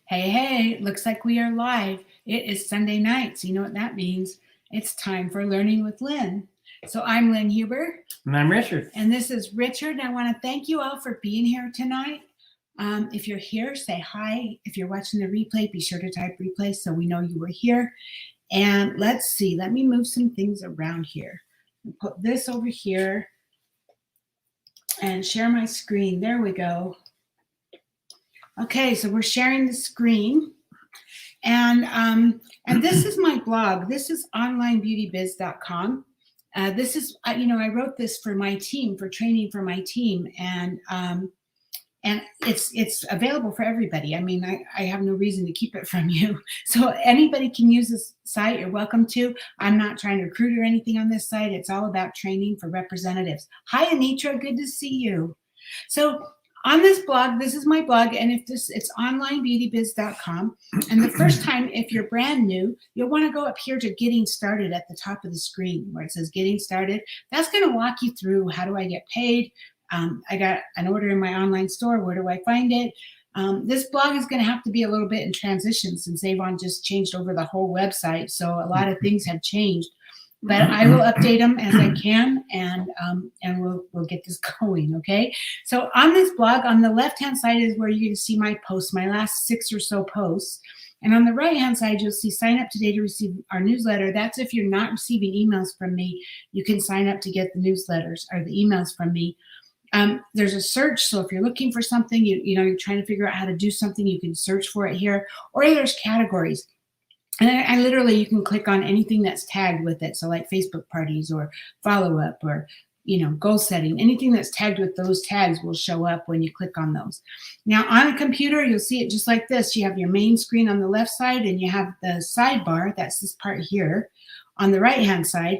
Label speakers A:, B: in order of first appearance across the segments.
A: Hey, looks like we are live. It is Sunday night, so you know what that means. It's time for Learning with Lynn. So I'm Lynn Huber.
B: And I'm Richard.
A: And this is Richard. And I want to thank you all for being here tonight. If you're here, say hi. If you're watching the replay, be sure to type replay so we know you were here. And let's see, let me move some things around here. Put this over here and share my screen. There we go. Okay, so we're sharing the screen, and this is my blog. This is onlinebeautybiz.com. This is, I wrote this for my team, for training for my team, and it's available for everybody. I mean, I have no reason to keep it from you. So anybody can use this site. You're welcome to. I'm not trying to recruit or anything on this site. It's all about training for representatives. Hi, Anitra. Good to see you. So on this blog, this is my blog, and it's onlinebeautybiz.com. And the first time, if you're brand new, you'll want to go up here to Getting Started at the top of the screen where it says Getting Started. That's going to walk you through how do I get paid. I got an order in my online store. Where do I find it? This blog is going to have to be a little bit in transition since Avon just changed over the whole website. So a lot of things have changed. But I will update them as I can, and we'll get this going, okay? So on this blog, on the left-hand side is where you're going to see my posts, my last 6 or so posts. And on the right-hand side, you'll see sign up today to receive our newsletter. That's if you're not receiving emails from me, you can sign up to get the newsletters or the emails from me. There's a search, so if you're looking for something, you're trying to figure out how to do something, you can search for it here. Or there's categories. And I literally, you can click on anything that's tagged with it. So like Facebook parties or follow-up or, goal setting, anything that's tagged with those tags will show up when you click on those. Now on a computer, you'll see it just like this. You have your main screen on the left side and you have the sidebar, that's this part here, on the right-hand side.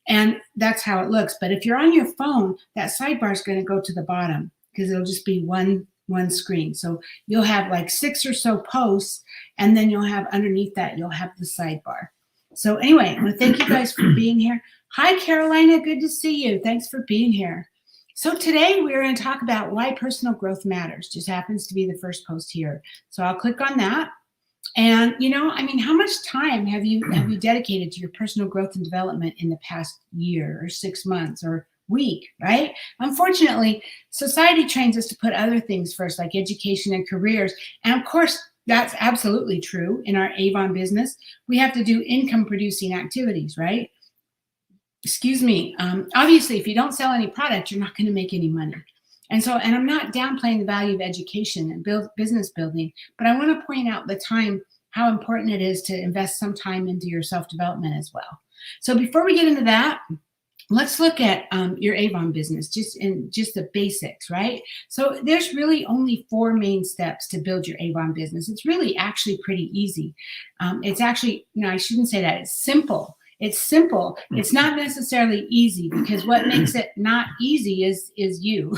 A: And that's how it looks. But if you're on your phone, that sidebar is going to go to the bottom because it'll just be one screen. So you'll have like 6 or so posts, and then you'll have underneath that, you'll have the sidebar. So anyway, I want to thank you guys for being here. Hi, Carolina. Good to see you. Thanks for being here. So today we're going to talk about why personal growth matters. Just happens to be the first post here. So I'll click on that. And, how much time have you dedicated to your personal growth and development in the past year or 6 months or week, right? Unfortunately, society trains us to put other things first, like education and careers. And of course, that's absolutely true in our Avon business. We have to do income producing activities, right? Excuse me. Obviously, if you don't sell any product, you're not going to make any money. And I'm not downplaying the value of education and business building, but I want to point out how important it is to invest some time into your self-development as well. So before we get into that, let's look at your Avon business, just the basics, right? So there's really only 4 main steps to build your Avon business. It's really actually pretty easy. It's actually, I shouldn't say that. It's simple. It's simple. It's not necessarily easy, because what makes it not easy is you.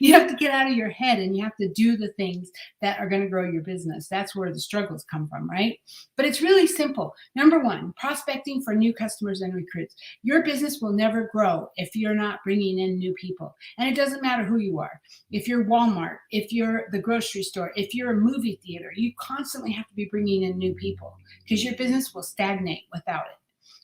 A: You have to get out of your head and you have to do the things that are going to grow your business. That's where the struggles come from, right? But it's really simple. Number 1, prospecting for new customers and recruits. Your business will never grow if you're not bringing in new people. And it doesn't matter who you are. If you're Walmart, if you're the grocery store, if you're a movie theater, you constantly have to be bringing in new people, because your business will stagnate without it.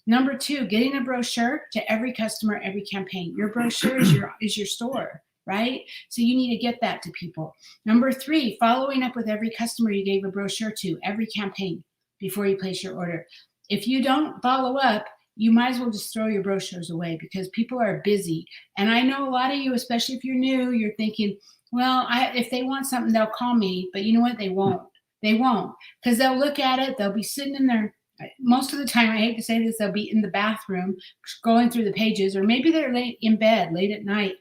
A: Number 2, getting a brochure to every customer, every campaign. Your brochure is your store, right? So you need to get that to people. Number 3, following up with every customer you gave a brochure to, every campaign, before you place your order. If you don't follow up, you might as well just throw your brochures away, because people are busy. And I know a lot of you, especially if you're new, you're thinking, well, if they want something, they'll call me. But you know what? They won't. They won't, because they'll look at it. They'll be sitting in their, most of the time, I hate to say this, they'll be in the bathroom going through the pages, or maybe they're late in bed, late at night,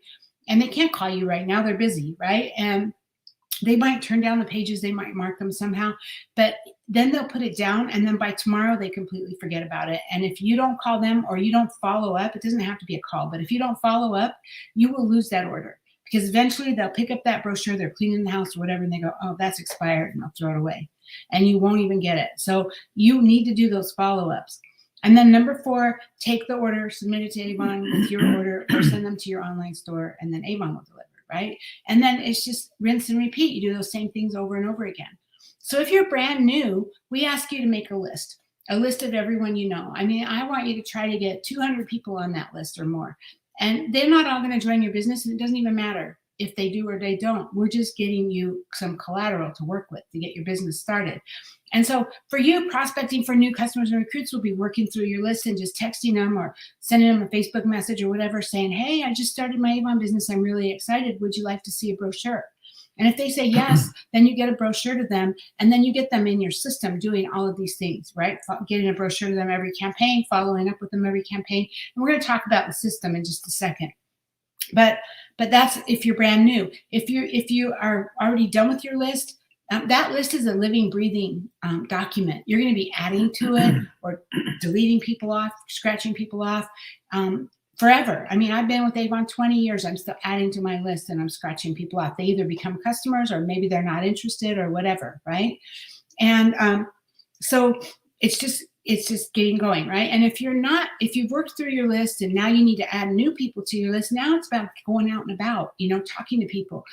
A: and they can't call you right now. They're busy, right? And they might turn down the pages, they might mark them somehow, but then they'll put it down, and then by tomorrow they completely forget about it. And if you don't call them or you don't follow up, it doesn't have to be a call, but if you don't follow up, you will lose that order, because eventually they'll pick up that brochure, they're cleaning the house or whatever, and they go, oh, that's expired, and they'll throw it away, and you won't even get it. So you need to do those follow-ups. And then number 4, take the order, submit it to Avon with your order, or send them to your online store, and then Avon will deliver, right? And then it's just rinse and repeat. You do those same things over and over again. So if you're brand new, we ask you to make a list of everyone you know. I mean, I want you to try to get 200 people on that list or more. And they're not all going to join your business, and it doesn't even matter if they do or they don't. We're just getting you some collateral to work with to get your business started. And so for you, prospecting for new customers and recruits will be working through your list and just texting them or sending them a Facebook message or whatever saying, hey, I just started my Avon business. I'm really excited. Would you like to see a brochure? And if they say yes, then you get a brochure to them, and then you get them in your system doing all of these things, right? Getting a brochure to them every campaign, following up with them every campaign. And we're going to talk about the system in just a second. But that's if you're brand new. If you are already done with your list, that list is a living, breathing document. You're going to be adding to it or deleting people off, scratching people off forever. I mean, I've been with Avon 20 years. I'm still adding to my list and I'm scratching people off. They either become customers or maybe they're not interested or whatever, right? And so it's just getting going, right? And if you've worked through your list and now you need to add new people to your list, now it's about going out and about, talking to people,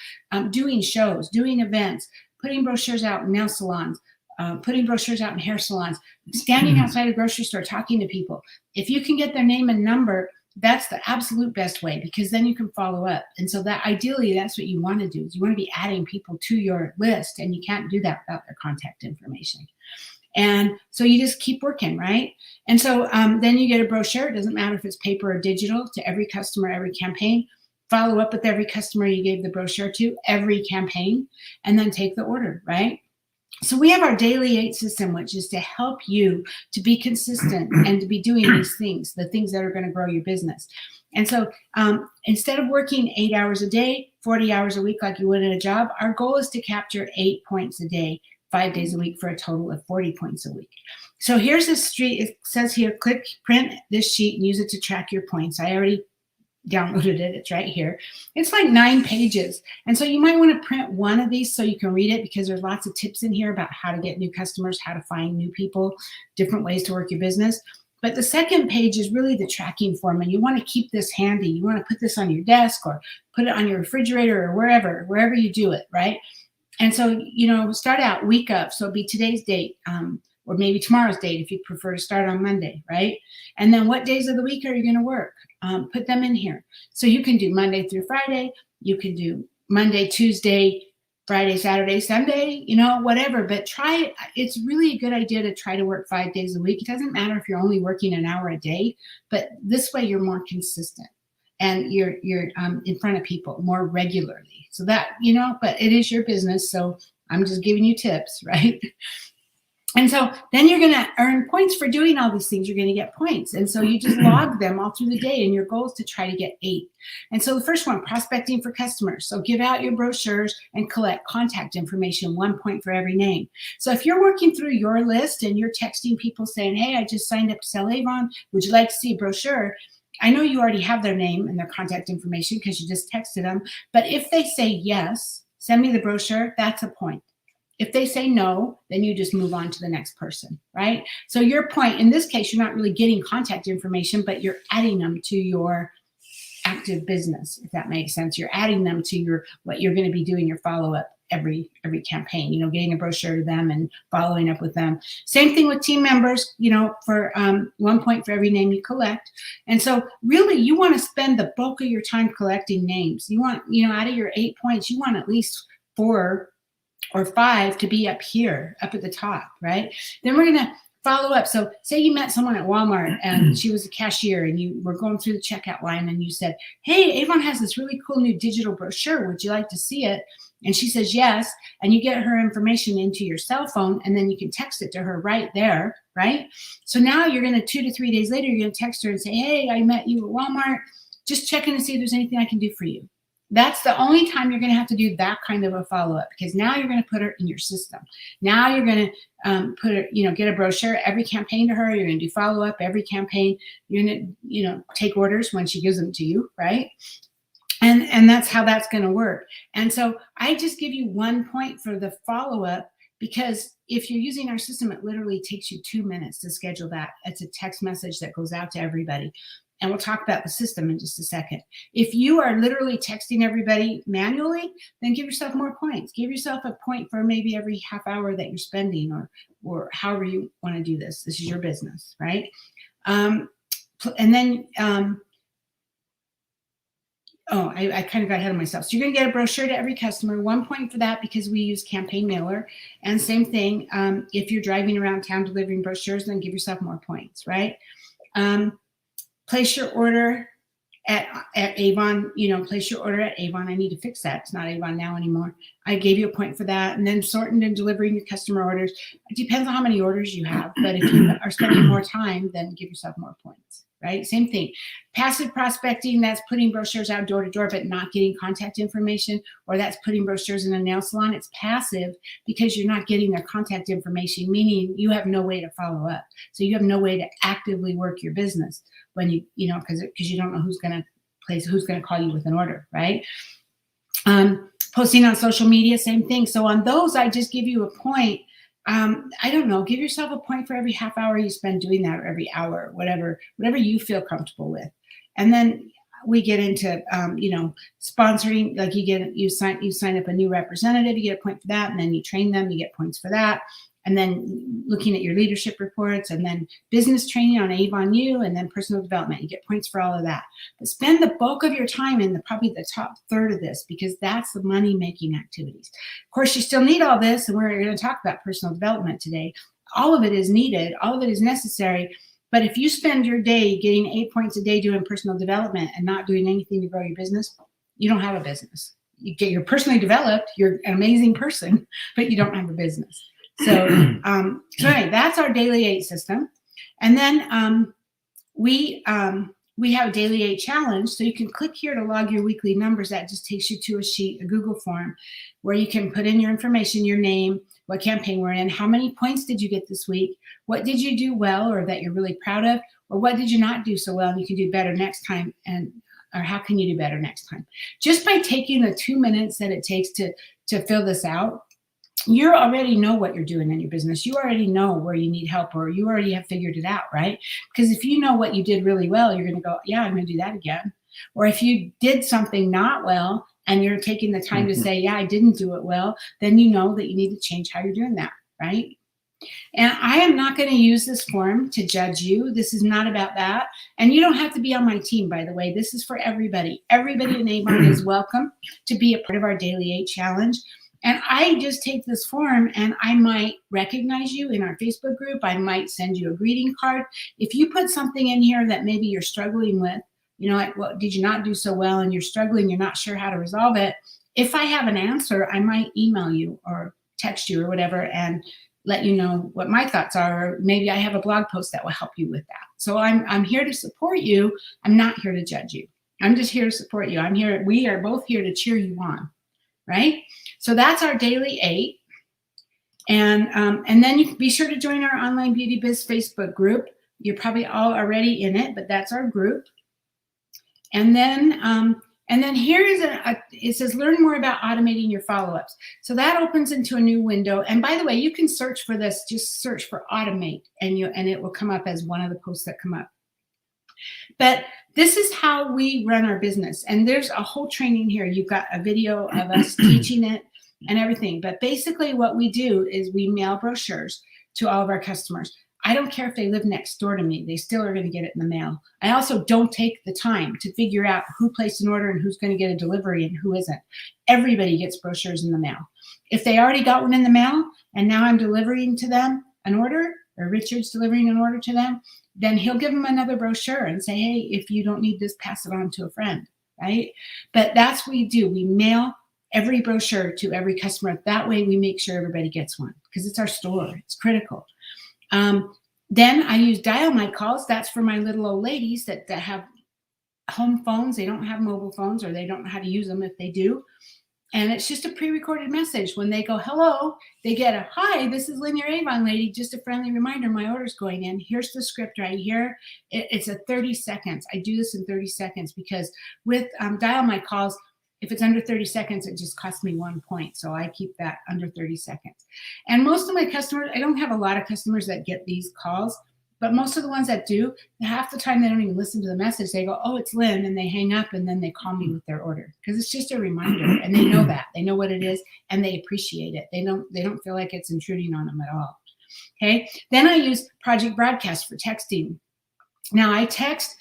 A: doing shows, doing events, putting brochures out in nail salons, putting brochures out in hair salons, standing outside a grocery store, talking to people. If you can get their name and number, that's the absolute best way, because then you can follow up. And so that ideally, that's what you want to do, is you want to be adding people to your list, and you can't do that without their contact information. And so you just keep working, right? And so then you get a brochure. It doesn't matter if it's paper or digital, to every customer, every campaign. Follow up with every customer you gave the brochure to, every campaign, and then take the order, right? So we have our daily 8 system, which is to help you to be consistent and to be doing these things, the things that are going to grow your business. And so instead of working 8 hours a day, 40 hours a week like you would in a job, our goal is to capture 8 points a day, 5 days a week, for a total of 40 points a week. So here's a sheet. It says here, click print this sheet and use it to track your points. I already downloaded it. It's right here. It's like 9 pages. And so you might want to print one of these so you can read it, because there's lots of tips in here about how to get new customers, how to find new people, different ways to work your business. But the second page is really the tracking form, and you want to keep this handy. You want to put this on your desk or put it on your refrigerator or wherever you do it, right? And so, start out week of, so it'll be today's date, or maybe tomorrow's date if you prefer to start on Monday, right? And then what days of the week are you going to work? Put them in here. So you can do Monday through Friday. You can do Monday, Tuesday, Friday, Saturday, Sunday, whatever. But try it. It's really a good idea to try to work 5 days a week. It doesn't matter if you're only working an hour a day, but this way you're more consistent and you're in front of people more regularly. So that, but it is your business. So I'm just giving you tips, right? And so then you're going to earn points for doing all these things. You're going to get points. And so you just log them all through the day, and your goal is to try to get 8. And so the first one, prospecting for customers. So give out your brochures and collect contact information, 1 point for every name. So if you're working through your list and you're texting people saying, hey, I just signed up to sell Avon, would you like to see a brochure? I know you already have their name and their contact information because you just texted them. But if they say yes, send me the brochure, that's a point. If they say no, then you just move on to the next person, right? So your point, in this case, you're not really getting contact information, but you're adding them to your active business, if that makes sense. You're adding them to what you're going to be doing, your follow-up every campaign, getting a brochure to them and following up with them. Same thing with team members, for 1 point for every name you collect. And so really you want to spend the bulk of your time collecting names. You want, out of your 8 points, you want at least 4 or 5 to be up here, up at the top, right? Then we're going to follow up. So say you met someone at Walmart and she was a cashier and you were going through the checkout line and you said, hey, Avon has this really cool new digital brochure. Would you like to see it? And she says yes. And you get her information into your cell phone, and then you can text it to her right there, right? So now you're going to 2 to 3 days later, you're going to text her and say, hey, I met you at Walmart. Just checking to see if there's anything I can do for you. That's the only time you're going to have to do that kind of a follow-up, because now you're going to put her in your system. Now you're going to put her, get a brochure every campaign to her. You're going to do follow-up every campaign. You're going to, take orders when she gives them to you, right? And that's how that's going to work. And so I just give you 1 point for the follow-up, because if you're using our system, it literally takes you 2 minutes to schedule that. It's a text message that goes out to everybody. And we'll talk about the system in just a second. If you are literally texting everybody manually, then give yourself more points. Give yourself a point for maybe every half hour that you're spending, or however you want to do this. This is your business, right? And then, I kind of got ahead of myself. So you're going to get a brochure to every customer, 1 point for that because we use Campaign Mailer. And same thing, if you're driving around town delivering brochures, then give yourself more points, right? Place your order at Avon, place your order at Avon. I need to fix that. It's not Avon now anymore. I gave you a point for that. And then sorting and delivering your customer orders. It depends on how many orders you have. But if you are spending more time, then give yourself more points, right? Same thing. Passive prospecting, that's putting brochures out door to door, but not getting contact information, or that's putting brochures in a nail salon. It's passive because you're not getting their contact information, meaning you have no way to follow up. So you have no way to actively work your business when because you don't know who's going to call you with an order, right? Posting on social media, same thing. So on those, I just give you a point. I don't know, give yourself a point for every half hour you spend doing that, or every hour, whatever you feel comfortable with. And then we get into, sponsoring, like you sign up a new representative, you get a point for that. And then you train them, you get points for that. And then looking at your leadership reports, and then business training on Avon U, and then personal development. You get points for all of that. But spend the bulk of your time in probably the top third of this, because that's the money-making activities. Of course, you still need all this, and we're going to talk about personal development today. All of it is needed. All of it is necessary. But if you spend your day getting 8 points a day doing personal development and not doing anything to grow your business, you don't have a business. You're personally developed. You're an amazing person, but you don't have a business. So, anyway, that's our daily 8 system. And then we have a daily 8 challenge. So you can click here to log your weekly numbers. That just takes you to a sheet, a Google form, where you can put in your information, your name, what campaign we're in, how many points did you get this week, what did you do well or that you're really proud of, or what did you not do so well and you can do better next time, or how can you do better next time? Just by taking the 2 minutes that it takes to fill this out, you already know what you're doing in your business. You already know where you need help, or you already have figured it out, right? Because if you know what you did really well, you're going to go, yeah, I'm going to do that again. Or if you did something not well and you're taking the time to say, yeah, I didn't do it well, then you know that you need to change how you're doing that, right? And I am not going to use this form to judge you. This is not about that. And you don't have to be on my team, by the way. This is for everybody. Everybody in Avon is welcome to be a part of our Daily 8 challenge. And I just take this form and I might recognize you in our Facebook group. I might send you a greeting card. If you put something in here that maybe you're struggling with, like, what did you not do so well, and you're struggling, you're not sure how to resolve it. If I have an answer, I might email you or text you or whatever and let you know what my thoughts are. Or maybe I have a blog post that will help you with that. So I'm here to support you. I'm not here to judge you. I'm just here to support you. We are both here to cheer you on, right? So that's our daily 8. And then you can be sure to join our Online Beauty Biz Facebook group. You're probably all already in it, but that's our group. And then here is it says learn more about automating your follow-ups. So that opens into a new window. And by the way, you can search for this, just search for automate, and it will come up as one of the posts that come up. But this is how we run our business. And there's a whole training here. You've got a video of us teaching it and everything. But basically what we do is we mail brochures to all of our customers. I don't care if they live next door to me. They still are going to get it in the mail. I also don't take the time to figure out who placed an order and who's going to get a delivery and who isn't. Everybody gets brochures in the mail. If they already got one in the mail and now I'm delivering to them an order, or Richard's delivering an order to them, then he'll give them another brochure and say, hey, if you don't need this, pass it on to a friend, right? But that's what we do. We mail every brochure to every customer. That way we make sure everybody gets one, because it's our store. It's critical. Then I use dial my calls. That's for my little old ladies that have home phones. They don't have mobile phones, or they don't know how to use them if they do. And it's just a pre-recorded message. When they go, hello, they get a, hi, this is Lynn, your Avon lady. Just a friendly reminder, my order's going in. Here's the script right here. It's a 30 seconds. I do this in 30 seconds because with dial my calls, if it's under 30 seconds, it just costs me 1 point. So I keep that under 30 seconds. And most of my customers, I don't have a lot of customers that get these calls, But most of the ones that do, half the time they don't even listen to the message. They go, oh, it's Lynn, and they hang up, and then they call me with their order because it's just a reminder, and they know that. They know what it is, and they appreciate it. They don't feel like it's intruding on them at all. Okay. Then I use Project Broadcast for texting. Now I text,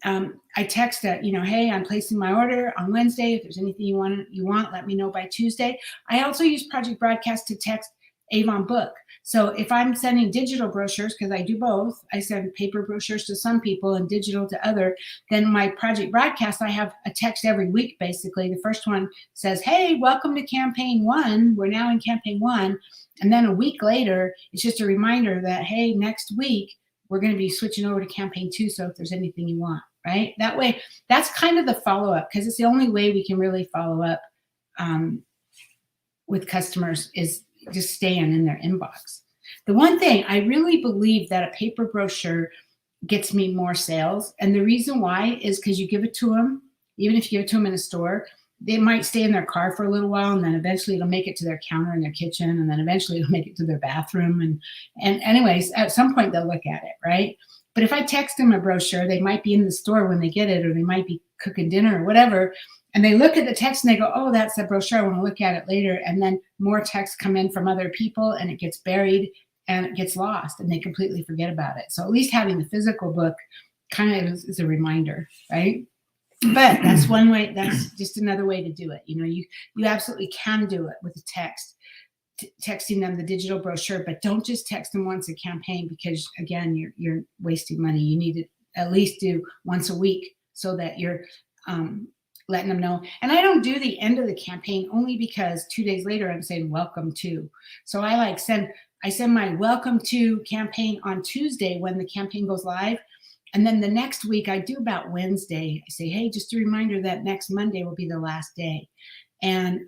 A: hey, I'm placing my order on Wednesday. If there's anything you want, let me know by Tuesday. I also use Project Broadcast to text Avon Book. So if I'm sending digital brochures, because I do both, I send paper brochures to some people and digital to other, then my Project Broadcast, I have a text every week, basically. The first one says, hey, welcome to campaign 1. We're now in campaign 1. And then a week later, it's just a reminder that, hey, next week, we're going to be switching over to campaign 2. So if there's anything you want, right? That way, that's kind of the follow-up, because it's the only way we can really follow up with customers is just staying in their inbox. The one thing, I really believe that a paper brochure gets me more sales. And the reason why is because you give it to them, even if you give it to them in a store, they might stay in their car for a little while, and then eventually it'll make it to their counter in their kitchen, and then eventually it'll make it to their bathroom. And anyways, at some point they'll look at it, right? But if I text them a brochure, they might be in the store when they get it, or they might be cooking dinner or whatever, and they look at the text and they go, oh, that's the brochure. I want to look at it later. And then more texts come in from other people, and it gets buried and it gets lost, and they completely forget about it. So at least having the physical book kind of is a reminder, right? But that's one way. That's just another way to do it. You absolutely can do it with a text, texting them the digital brochure, but don't just text them once a campaign, because again, you're wasting money. You need to at least do once a week so that you're letting them know. And I don't do the end of the campaign only because 2 days later I'm saying welcome to. So I send my welcome to campaign on Tuesday when the campaign goes live. And then the next week I do about Wednesday. I say, hey, just a reminder that next Monday will be the last day. And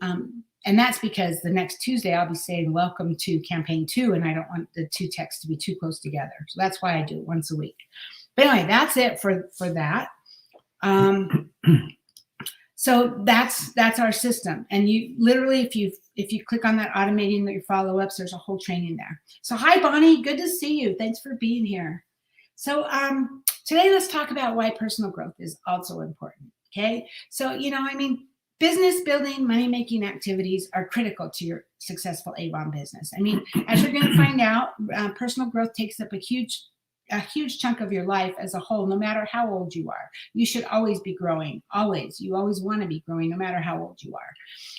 A: that's because the next Tuesday I'll be saying welcome to campaign 2, and I don't want the 2 texts to be too close together. So that's why I do it once a week. But anyway, that's it for that. So that's our system. And you literally, if you click on that automating your follow-ups, there's a whole training there. So hi, Bonnie, good to see you. Thanks for being here. So today let's talk about why personal growth is also important. Okay. So, business building, money-making activities are critical to your successful Avon business. As you're going to find out, personal growth takes up a huge chunk of your life as a whole, no matter how old you are. You should always be growing, always. You always want to be growing, no matter how old you are.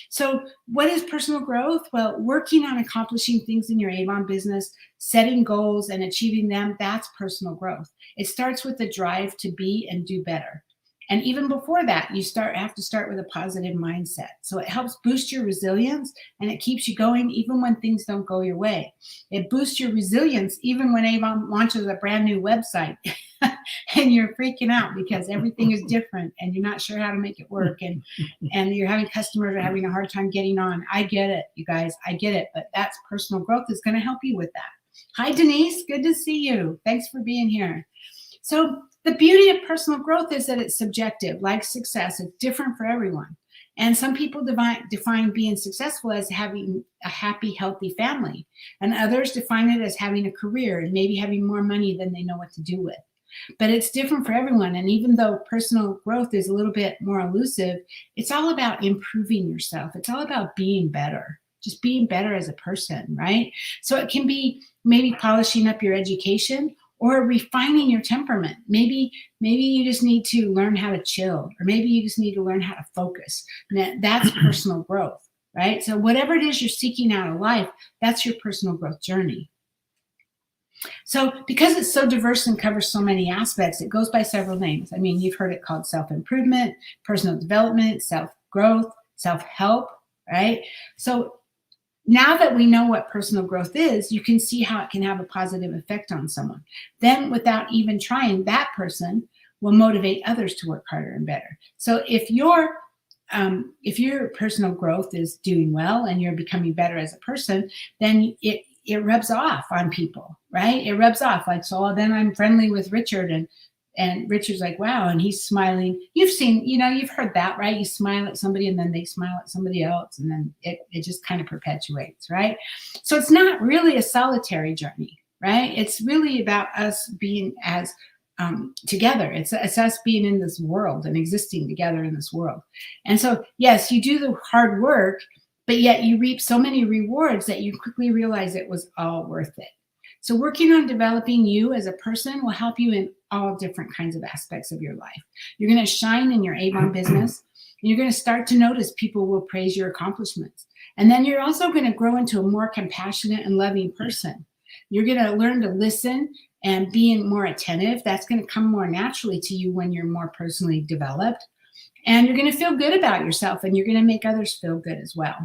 A: So what is personal growth? Well, working on accomplishing things in your Avon business, setting goals and achieving them, that's personal growth. It starts with the drive to be and do better. And even before that, you have to start with a positive mindset. So it helps boost your resilience, and it keeps you going even when things don't go your way. It boosts your resilience even when Avon launches a brand new website and you're freaking out because everything is different and you're not sure how to make it work, and you're having customers are having a hard time getting on. I get it, you guys, I get it, but that's personal growth is going to help you with that. Hi, Denise, good to see you. Thanks for being here. So the beauty of personal growth is that it's subjective. Like success, it's different for everyone. And some people define being successful as having a happy, healthy family. And others define it as having a career and maybe having more money than they know what to do with. But it's different for everyone. And even though personal growth is a little bit more elusive, it's all about improving yourself. It's all about being better, just being better as a person, right? So it can be maybe polishing up your education, or refining your temperament. Maybe you just need to learn how to chill, or maybe you just need to learn how to focus. That's personal growth, right? So whatever it is you're seeking out of life, that's your personal growth journey. So because it's so diverse and covers so many aspects, it goes by several names. You've heard it called self-improvement, personal development, self-growth, self-help, right? So now that we know what personal growth is, you can see how it can have a positive effect on someone. Then without even trying, that person will motivate others to work harder and better. So if your personal growth is doing well and you're becoming better as a person, then it rubs off on people, right? It rubs off. Like, so then I'm friendly with Richard, and Richard's like, wow, and he's smiling. You've heard that, right? You smile at somebody and then they smile at somebody else, and then it just kind of perpetuates, right? So it's not really a solitary journey, right? It's really about us being as together. It's us being in this world and existing together in this world. And so, yes, you do the hard work, but yet you reap so many rewards that you quickly realize it was all worth it. So, working on developing you as a person will help you in all different kinds of aspects of your life. You're going to shine in your Avon business, and you're going to start to notice people will praise your accomplishments. And then you're also going to grow into a more compassionate and loving person. You're going to learn to listen and being more attentive. That's going to come more naturally to you when you're more personally developed. And you're going to feel good about yourself, and you're going to make others feel good as well.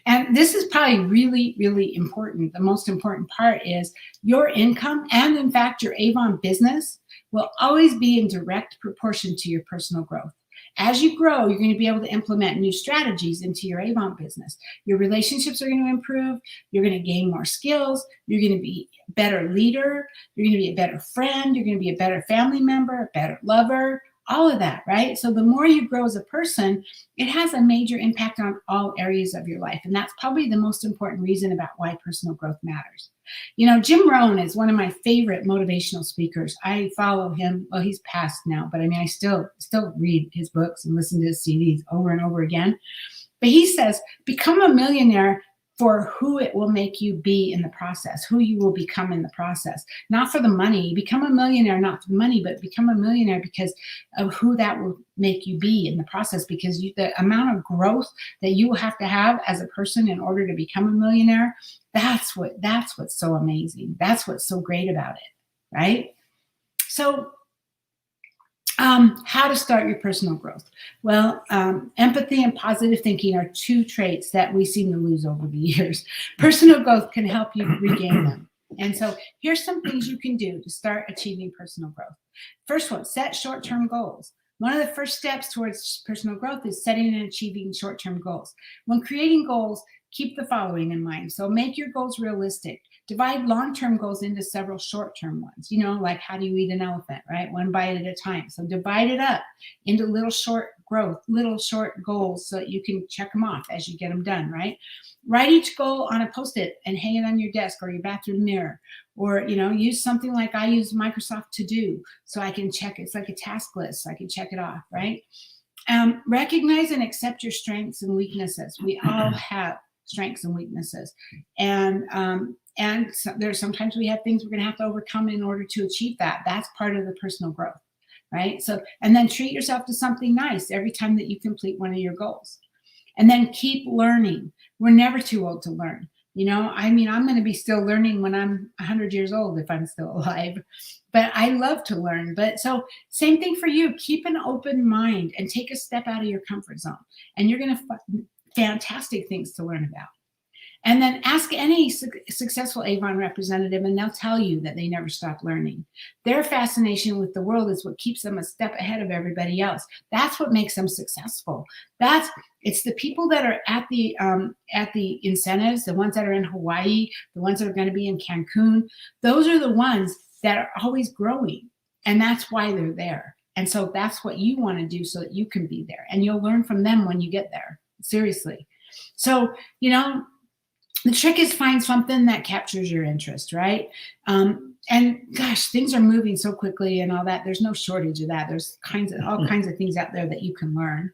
A: And this is probably really, really important. The most important part is your income, and in fact, your Avon business will always be in direct proportion to your personal growth. As you grow, you're going to be able to implement new strategies into your Avon business. Your relationships are going to improve. You're going to gain more skills. You're going to be a better leader. You're going to be a better friend. You're going to be a better family member, a better lover, all of that, right? So the more you grow as a person, it has a major impact on all areas of your life. And that's probably the most important reason about why personal growth matters. You know, Jim Rohn is one of my favorite motivational speakers. I follow him. Well, he's passed now, but I mean, I still read his books and listen to his CDs over and over again. But he says, become a millionaire for who it will make you be in the process, who you will become in the process, not for the money. Become a millionaire, not for the money, but become a millionaire because of who that will make you be in the process, because the amount of growth that you will have to have as a person in order to become a millionaire, that's what's so amazing. That's what's so great about it, right? So how to start your personal growth? Well, empathy and positive thinking are two traits that we seem to lose over the years. Personal growth can help you regain them. And so here's some things you can do to start achieving personal growth. First one, set short-term goals. One of the first steps towards personal growth is setting and achieving short-term goals. When creating goals, keep the following in mind. So make your goals realistic. Divide long-term goals into several short-term ones, you know, like how do you eat an elephant, right? One bite at a time. So divide it up into little short goals so that you can check them off as you get them done, right? Write each goal on a Post-it and hang it on your desk or your bathroom mirror. Or, you know, use something like I use Microsoft To Do so I can check it. It's like a task list. So I can check it off, right? Recognize and accept your strengths and weaknesses. We all have strengths and weaknesses. And so there's sometimes we have things we're going to have to overcome in order to achieve that. That's part of the personal growth, right? So, and then treat yourself to something nice every time that you complete one of your goals. And then keep learning. We're never too old to learn. You know, I mean, I'm going to be still learning when I'm 100 years old if I'm still alive. But I love to learn. But so same thing for you. Keep an open mind and take a step out of your comfort zone. And you're going to find fantastic things to learn about. And then ask any successful Avon representative, and they'll tell you that they never stop learning. Their fascination with the world is what keeps them a step ahead of everybody else. That's what makes them successful. It's the people that are at the incentives, the ones that are in Hawaii, the ones that are going to be in Cancun. Those are the ones that are always growing, and that's why they're there. And so that's what you want to do so that you can be there, and you'll learn from them when you get there. Seriously. So, you know, the trick is find something that captures your interest, right? And gosh, things are moving so quickly and all that. There's no shortage of that. There's all kinds of things out there that you can learn.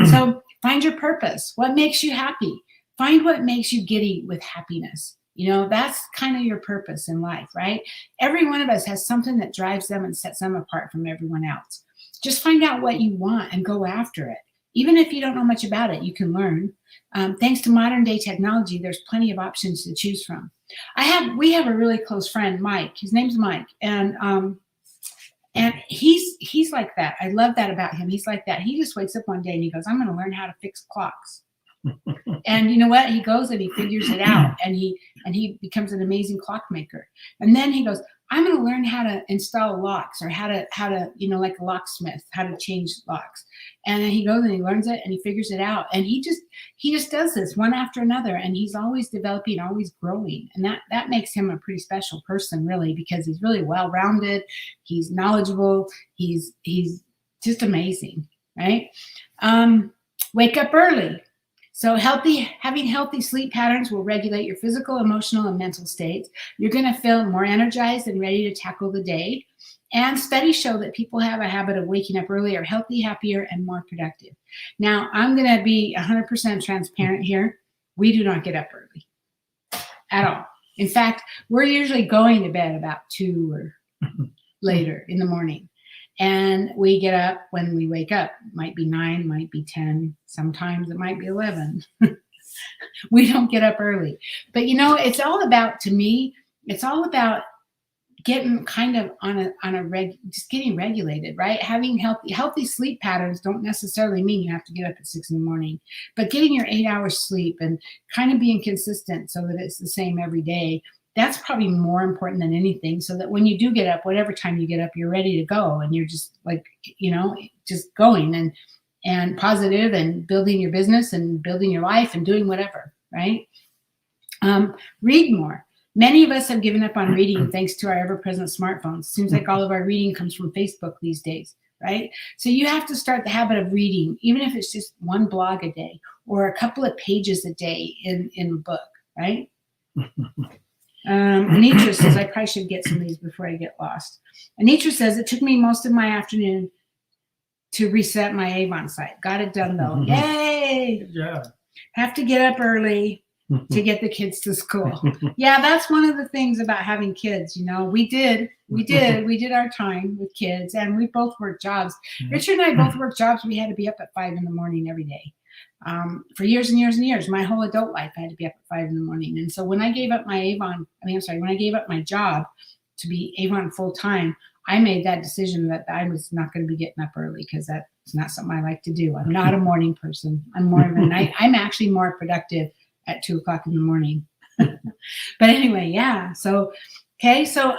A: So find your purpose. What makes you happy? Find what makes you giddy with happiness. You know, that's kind of your purpose in life, right? Every one of us has something that drives them and sets them apart from everyone else. Just find out what you want and go after it. Even if you don't know much about it, you can learn. Thanks to modern day technology, there's plenty of options to choose from. We have a really close friend, Mike. His name's Mike, and he's like that. I love that about him. He's like that. He just wakes up one day and he goes, "I'm going to learn how to fix clocks." And you know what? He goes and he figures it out, and he becomes an amazing clockmaker. And then he goes, "I'm going to learn how to install locks, or how to, you know, like a locksmith, how to change locks." And then he goes and he learns it and he figures it out. And he just does this one after another. And he's always developing, always growing. And that makes him a pretty special person, really, because he's really well-rounded. He's knowledgeable. He's just amazing, right? Wake up early. So having healthy sleep patterns will regulate your physical, emotional, and mental states. You're going to feel more energized and ready to tackle the day. And studies show that people have a habit of waking up early are healthy, happier, and more productive. Now, I'm going to be 100% transparent here. We do not get up early at all. In fact, we're usually going to bed about 2 or later in the morning. And we get up when we wake up. Might be 9, might be 10. Sometimes it might be 11. We don't get up early. But it's all about, to me, it's all about getting kind of just getting regulated, right? Having healthy sleep patterns don't necessarily mean you have to get up at 6 in the morning, but getting your 8 hours sleep and kind of being consistent so that it's the same every day. That's probably more important than anything, so that when you do get up, whatever time you get up, you're ready to go and you're just like, just going and positive and building your business and building your life and doing whatever, right? Read more. Many of us have given up on reading thanks to our ever-present smartphones. Seems like all of our reading comes from Facebook these days, right? So you have to start the habit of reading, even if it's just one blog a day or a couple of pages a day in a book, right? Anitra says, I probably should get some of these before I get lost. Anitra says, it took me most of my afternoon to reset my Avon site. Got it done though. Yay!
B: Good job.
A: Have to get up early to get the kids to school. Yeah, that's one of the things about having kids. We did our time with kids, and we both worked jobs. Richard and I both worked jobs. We had to be up at 5 in the morning every day. For years and years and years, my whole adult life, I had to be up at 5 in the morning. And so when I gave up when I gave up my job to be Avon full time, I made that decision that I was not going to be getting up early, because that's not something I like to do. I'm not a morning person. I'm more of a night. I'm actually more productive at 2 o'clock in the morning. But anyway, yeah. So, okay. So,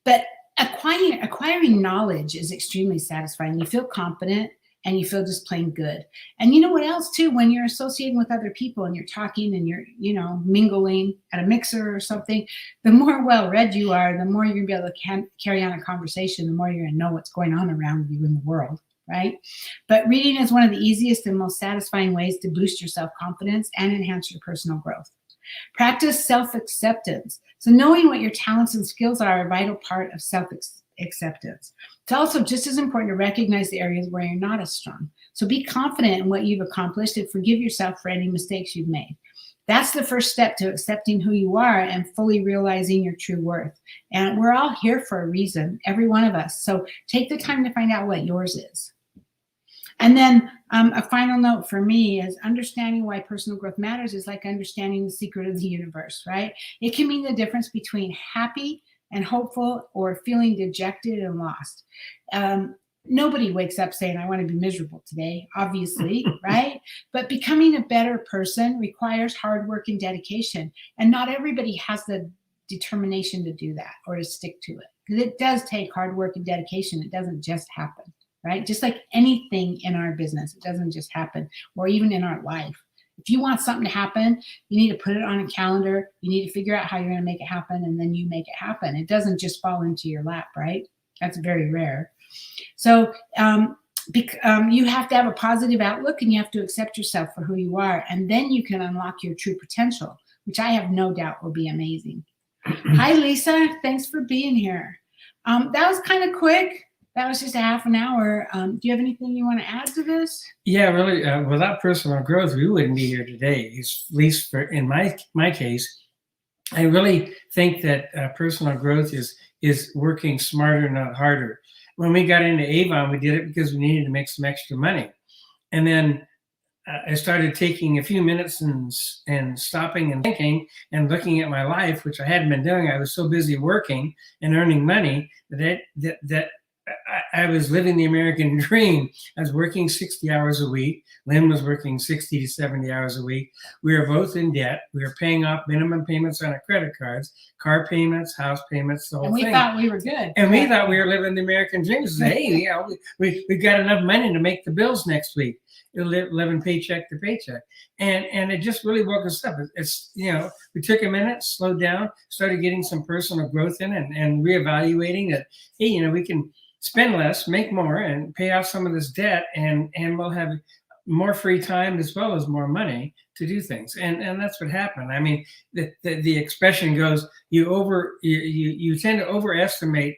A: but acquiring knowledge is extremely satisfying. You feel confident and you feel just plain good. And you know what else too? When you're associating with other people and you're talking and you're, mingling at a mixer or something, the more well-read you are, the more you're gonna be able to carry on a conversation, the more you're gonna know what's going on around you in the world, right? But reading is one of the easiest and most satisfying ways to boost your self-confidence and enhance your personal growth. Practice self-acceptance. So knowing what your talents and skills are a vital part of self-acceptance. It's also just as important to recognize the areas where you're not as strong. So be confident in what you've accomplished and forgive yourself for any mistakes you've made. That's the first step to accepting who you are and fully realizing your true worth. And we're all here for a reason, every one of us. So take the time to find out what yours is. And then a final note for me is understanding why personal growth matters is like understanding the secret of the universe, right? It can mean the difference between happy and hopeful or feeling dejected and lost. Nobody wakes up saying, I want to be miserable today, obviously, right? But becoming a better person requires hard work and dedication. And not everybody has the determination to do that or to stick to it. Because it does take hard work and dedication. It doesn't just happen, right? Just like anything in our business, it doesn't just happen, or even in our life. If you want something to happen, you need to put it on a calendar. You need to figure out how you're going to make it happen, and then you make it happen. It doesn't just fall into your lap, right? That's very rare. So you have to have a positive outlook, and you have to accept yourself for who you are, and then you can unlock your true potential, which I have no doubt will be amazing. Hi, Lisa. Thanks for being here. That was kind of quick. That was just a half an hour. Do you have anything you want to add to this?
B: Yeah, really. Without personal growth, we wouldn't be here today. At least in my case, I really think that personal growth is working smarter, not harder. When we got into Avon, we did it because we needed to make some extra money, and then I started taking a few minutes and stopping and thinking and looking at my life, which I hadn't been doing. I was so busy working and earning money that I was living the American dream. I was working 60 hours a week. Lynn was working 60 to 70 hours a week. We were both in debt. We were paying off minimum payments on our credit cards, car payments, house payments, the whole thing.
A: And we thought we were good.
B: And we thought we were living the American dream. We said, hey, we got enough money to make the bills next week. Living paycheck to paycheck. And it just really woke us up. It's, we took a minute, slowed down, started getting some personal growth in and reevaluating that, hey, we can spend less, make more, and pay off some of this debt, and we'll have more free time as well as more money to do things. And that's what happened. I mean, the expression goes, you tend to overestimate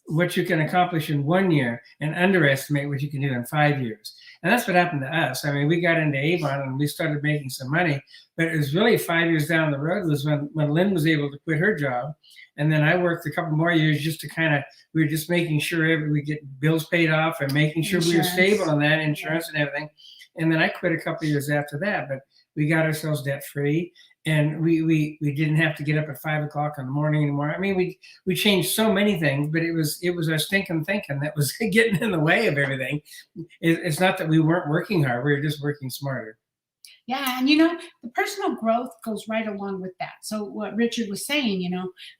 B: what you can accomplish in 1 year and underestimate what you can do in 5 years. And that's what happened to us. I mean, we got into Avon and we started making some money, but it was really 5 years down the road was when Lynn was able to quit her job. And then I worked a couple more years just to we were just making sure we get bills paid off and making sure we were stable on that insurance and everything. And then I quit a couple of years after that, but we got ourselves debt free. And we didn't have to get up at 5 o'clock in the morning anymore. I mean, we changed so many things, but it was our stinking thinking that was getting in the way of everything. It's not that we weren't working hard; we were just working smarter.
A: Yeah, and the personal growth goes right along with that. So what Richard was saying,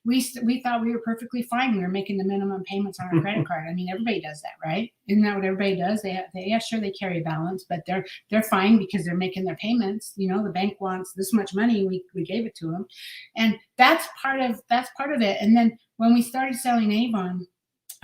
A: we thought we were perfectly fine. We were making the minimum payments on our credit card. I mean, everybody does that, right? Isn't that what everybody does? Yeah, sure, they carry a balance, but they're fine because they're making their payments. The bank wants this much money, we gave it to them, and that's part of it. And then when we started selling Avon,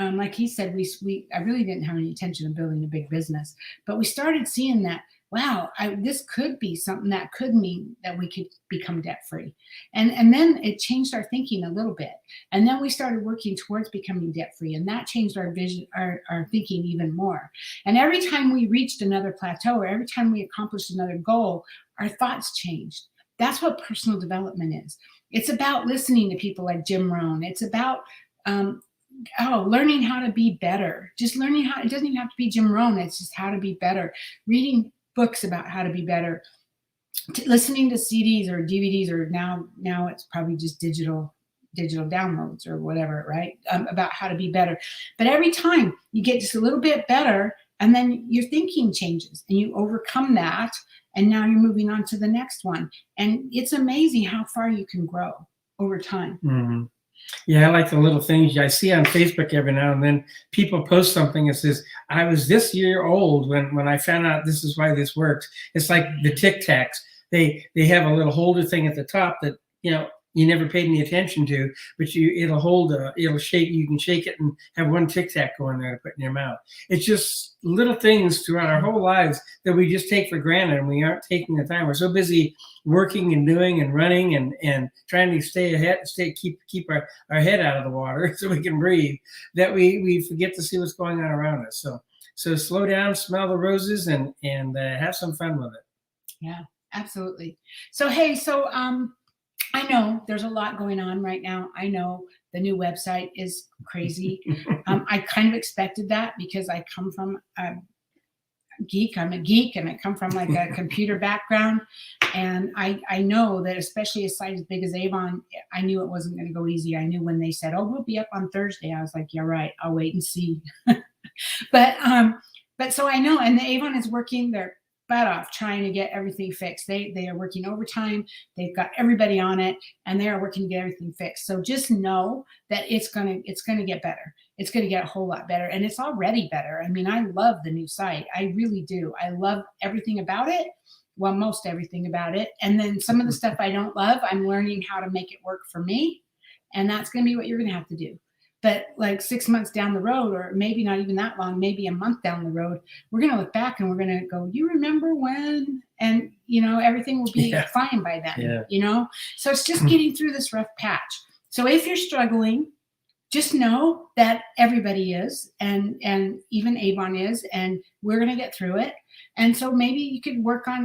A: like he said, I really didn't have any intention of building a big business, but we started seeing that, wow, this could be something that could mean that we could become debt free. And then it changed our thinking a little bit. And then we started working towards becoming debt free. And that changed our vision, our thinking even more. And every time we reached another plateau, or every time we accomplished another goal, our thoughts changed. That's what personal development is. It's about listening to people like Jim Rohn. It's about learning how to be better. Just learning how. It doesn't even have to be Jim Rohn. It's just how to be better. Reading books about how to be better, listening to CDs or DVDs, or now it's probably just digital downloads or whatever, right? About how to be better. But every time you get just a little bit better, and then your thinking changes and you overcome that, and now you're moving on to the next one. And it's amazing how far you can grow over time.
B: Mm-hmm. Yeah, I like the little things I see on Facebook every now and then. People post something that says, I was this year old when I found out this is why this works. It's like the Tic Tacs. They have a little holder thing at the top that, you never paid any attention to, but it'll shake. You can shake it and have one Tic Tac going there to put in your mouth. It's just little things throughout our whole lives that we just take for granted, and we aren't taking the time. We're so busy working and doing and running and trying to stay ahead, keep our head out of the water so we can breathe, that we forget to see what's going on around us. So slow down, smell the roses, and have some fun with it.
A: Yeah, absolutely. So hey, I know there's a lot going on right now. I know the new website is crazy. I kind of expected that because I come from a geek. I'm a geek, and I come from like a computer background. And I know that, especially a site as big as Avon, I knew it wasn't going to go easy. I knew when they said, "Oh, we'll be up on Thursday," I was like, "Yeah, right. I'll wait and see." But so I know, and the Avon is working their butt off trying to get everything fixed. They are working overtime. They've got everybody on it, and they are working to get everything fixed. So just know that it's gonna get better. It's gonna get a whole lot better, and it's already better. I mean, I love the new site. I really do. I love everything about it. Well, most everything about it. And then some of the stuff I don't love, I'm learning how to make it work for me, and that's gonna be what you're gonna have to do. But like 6 months down the road, or maybe not even that long, maybe a month down the road, we're going to look back and we're going to go, you remember when? And, everything will be fine by then, So it's just getting through this rough patch. So if you're struggling, just know that everybody is, and even Avon is, and we're going to get through it. And so maybe you could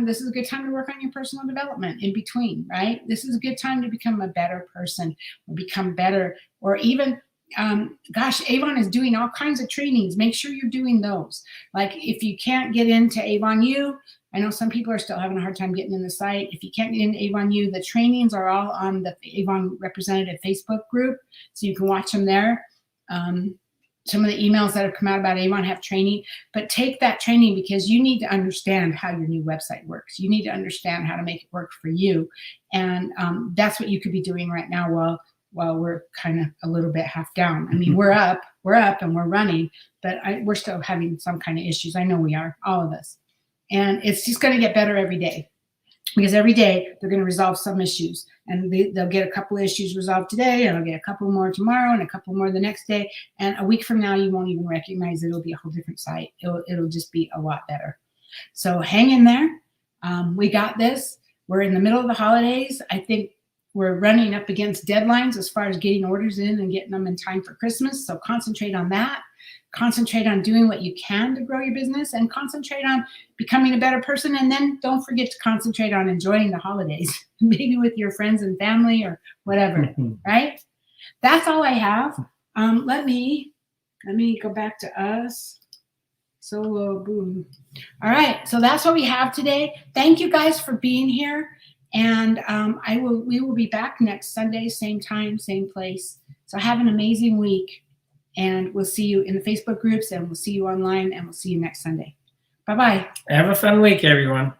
A: this is a good time to work on your personal development in between, right? This is a good time to become a better person, or become better, or even Avon is doing all kinds of trainings. Make sure you're doing those. Like if you can't get into Avon U, I know some people are still having a hard time getting in the site. If you can't get into Avon U, the trainings are all on the Avon Representative Facebook group, so you can watch them there. Some of the emails that have come out about Avon have training, but take that training because you need to understand how your new website works. You need to understand how to make it work for you. And that's what you could be doing right now while we're kind of a little bit half down. I mean, we're up and we're running, but we're still having some kind of issues. I know we are, all of us. And it's just going to get better every day, because every day they're going to resolve some issues, and they'll get a couple of issues resolved today, and they'll get a couple more tomorrow, and a couple more the next day. And a week from now, you won't even recognize it. It'll be a whole different site. It'll just be a lot better. So hang in there. We got this. We're in the middle of the holidays. I think we're running up against deadlines as far as getting orders in and getting them in time for Christmas. So concentrate on that. Concentrate on doing what you can to grow your business, and concentrate on becoming a better person. And then don't forget to concentrate on enjoying the holidays, maybe with your friends and family or whatever, right? That's all I have. Let me go back to us. Solo boom. All right, so that's what we have today. Thank you guys for being here, and we will be back next Sunday, same time, same place. So have an amazing week, and we'll see you in the Facebook groups, and we'll see you online, and we'll see you next Sunday. Bye-bye.
B: Have a fun week, everyone.